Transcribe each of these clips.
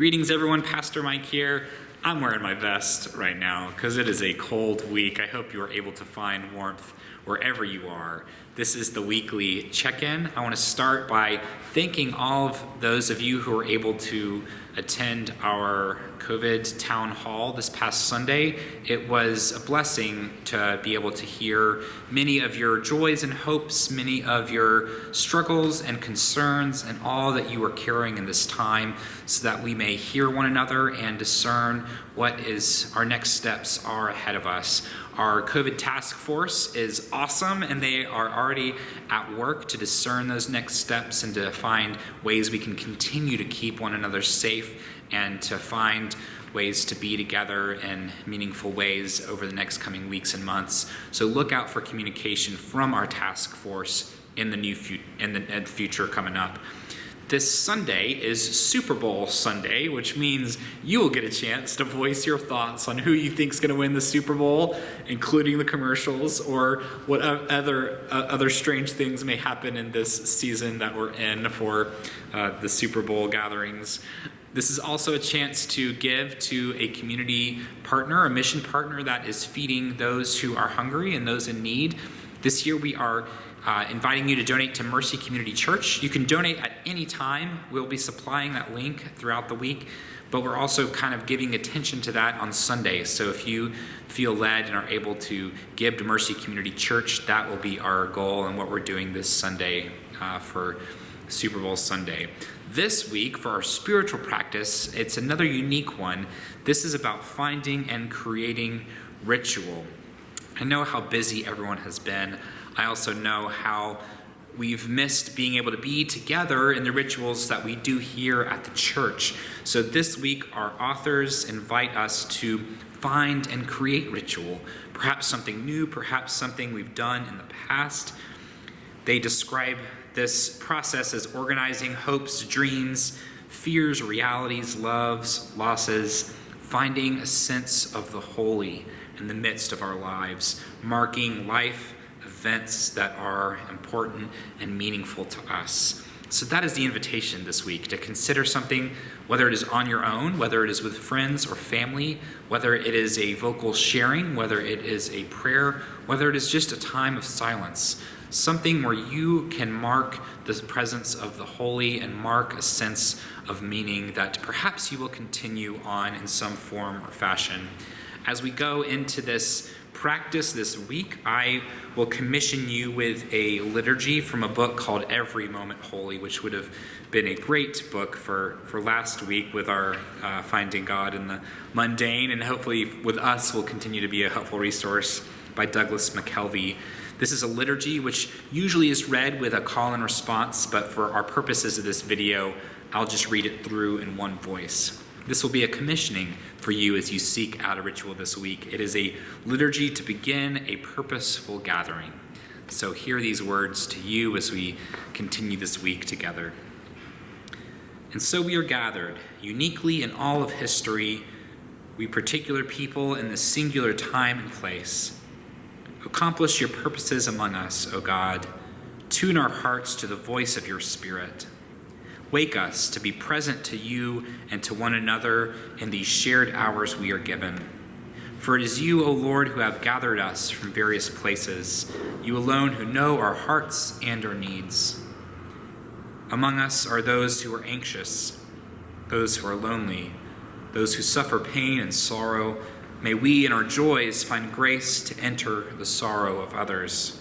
Greetings everyone, Pastor Mike here. I'm wearing my vest right now because it is a cold week. I hope you are able to find warmth wherever you are. This is the weekly check-in. I want to start by thanking all of those of you who were able to attend our COVID town hall this past Sunday. It was a blessing to be able to hear many of your joys and hopes, many of your struggles and concerns, and all that you are carrying in this time, so that we may hear one another and discern what is our next steps are ahead of us. Our COVID task force is awesome, and they are already at work to discern those next steps and to find ways we can continue to keep one another safe and to find ways to be together in meaningful ways over the next coming weeks and months. So look out for communication from our task force in the future coming up. This Sunday is Super Bowl Sunday, which means you will get a chance to voice your thoughts on who you think is going to win the Super Bowl, including the commercials or what other strange things may happen in this season that we're in for the Super Bowl gatherings. This is also a chance to give to a community partner, a mission partner that is feeding those who are hungry and those in need. This year we are inviting you to donate to Mercy Community Church. You can donate at any time. We'll be supplying that link throughout the week, but we're also kind of giving attention to that on Sunday. So if you feel led and are able to give to Mercy Community Church, that will be our goal and what we're doing this Sunday for Super Bowl Sunday. This week, for our spiritual practice, it's another unique one. This is about finding and creating ritual. I know how busy everyone has been. I also know how we've missed being able to be together in the rituals that we do here at the church. So this week, our authors invite us to find and create ritual, perhaps something new, perhaps something we've done in the past. They describe this process as organizing hopes, dreams, fears, realities, loves, losses, finding a sense of the holy in the midst of our lives, marking life events that are important and meaningful to us. So that is the invitation this week, to consider something, whether it is on your own, whether it is with friends or family, whether it is a vocal sharing, whether it is a prayer, whether it is just a time of silence, something where you can mark the presence of the holy and mark a sense of meaning that perhaps you will continue on in some form or fashion. As we go into this practice this week, I will commission you with a liturgy from a book called Every Moment Holy, which would have been a great book for last week with our Finding God in the Mundane, and hopefully with us will continue to be a helpful resource, by Douglas McKelvey. This is a liturgy which usually is read with a call and response, but for our purposes of this video, I'll just read it through in one voice. This will be a commissioning for you as you seek out a ritual this week. It is a liturgy to begin a purposeful gathering. So hear these words to you as we continue this week together. And so we are gathered, uniquely in all of history, we particular people in this singular time and place. Accomplish your purposes among us, O God. Tune our hearts to the voice of your Spirit. Wake us to be present to you and to one another in these shared hours we are given. For it is you, O Lord, who have gathered us from various places, you alone who know our hearts and our needs. Among us are those who are anxious, those who are lonely, those who suffer pain and sorrow. May we in our joys find grace to enter the sorrow of others.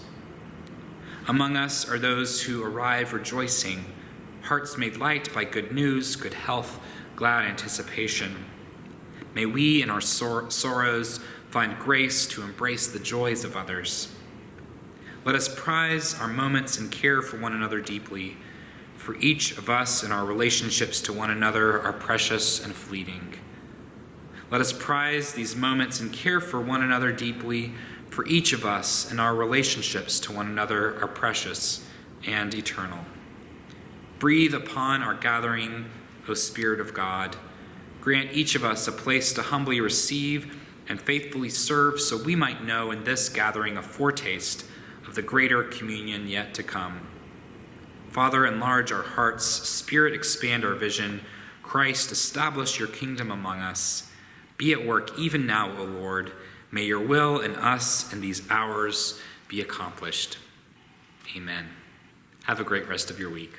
Among us are those who arrive rejoicing, hearts made light by good news, good health, glad anticipation. May we in our sorrows find grace to embrace the joys of others. Let us prize our moments and care for one another deeply, for each of us in our relationships to one another are precious and fleeting. Let us prize these moments and care for one another deeply, for each of us in our relationships to one another are precious and eternal. Breathe upon our gathering, O Spirit of God. Grant each of us a place to humbly receive and faithfully serve, so we might know in this gathering a foretaste of the greater communion yet to come. Father, enlarge our hearts. Spirit, expand our vision. Christ, establish your kingdom among us. Be at work even now, O Lord. May your will in us in these hours be accomplished. Amen. Have a great rest of your week.